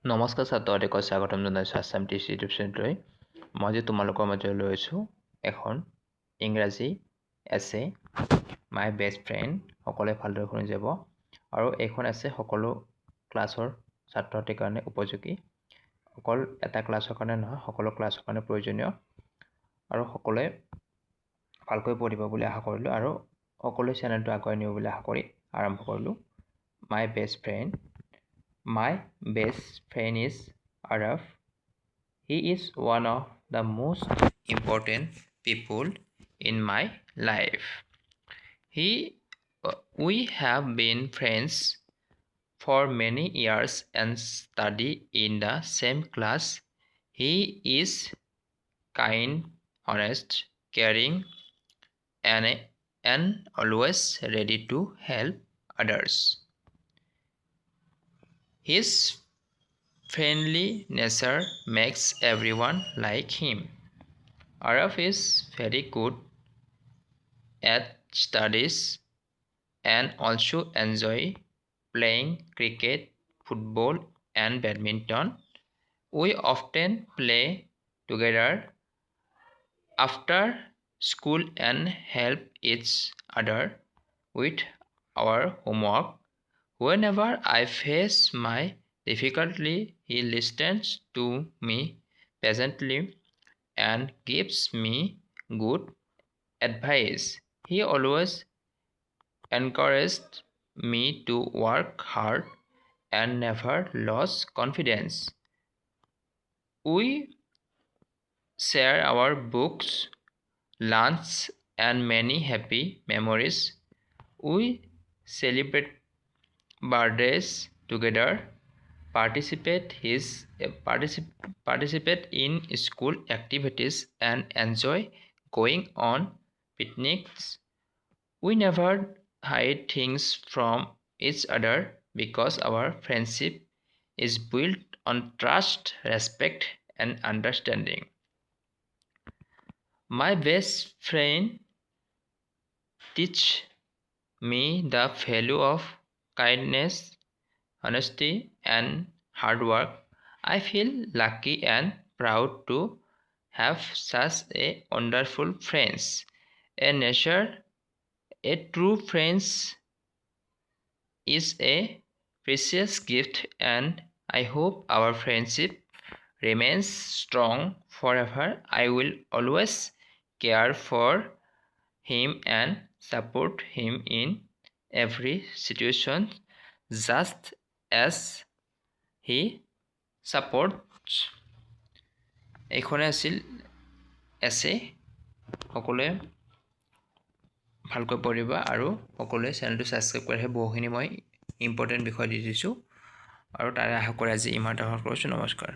নমস্কাৰ ছাত্ৰসকলক স্বাগতম জনাইছোঁ আছাম টিচি ইউটিউব চেনেললৈ। মই যে তোমালোকৰ মাজলৈ লৈছোঁ এখন ইংৰাজী এছে মাই বেষ্ট ফ্ৰেণ্ড। সকলোৱে ভালদৰে শুনি যাব আৰু এইখন এছে সকলো ক্লাছৰ ছাত্ৰ ছাত্ৰীৰ কাৰণে উপযোগী। অকল এটা ক্লাছৰ কাৰণে নহয়, সকলো ক্লাছৰ কাৰণে প্ৰয়োজনীয় আৰু সকলোৱে ভালকৈ পঢ়িব বুলি আশা কৰিলোঁ আৰু সকলোৱে চেনেলটো আগুৱাই নিব বুলি আশা কৰি আৰম্ভ কৰিলোঁ। My best friend. My best friend is Araf. He is one of the most important people in my life. We have been friends for many years and study in the same class. He is kind, honest, caring, and always ready to help others. His friendly nature makes everyone like him. Araf is very good at studies and also enjoy playing cricket, football and badminton. We often play together after school and help each other with our homework. Whenever I face my difficulty, he listens to me patiently and gives me good advice. He always encouraged me to work hard and never lose confidence. We share our books, lunch, and many happy memories. We celebrate birthdays together, participate in school activities and enjoy going on picnics. We never hide things from each other because our friendship is built on trust, respect and understanding. My best friend teach me the value of kindness, honesty, and hard work. I feel lucky and proud to have such a wonderful friends. A true friends is a precious gift, and I hope our friendship remains strong forever. I will always care for him and support him in every situation just as he supports. এইখনে আছিল এছে। সকলোৱে ভালকৈ পঢ়িবা আৰু সকলোৱে চেনেলটো subscribe কৰিহে বহুখিনি মই ইম্পৰ্টেণ্ট বিষয় দি দিছোঁ আৰু তাৰে আশা কৰি আজি ইমানতে কৰিছোঁ। নমস্কাৰ।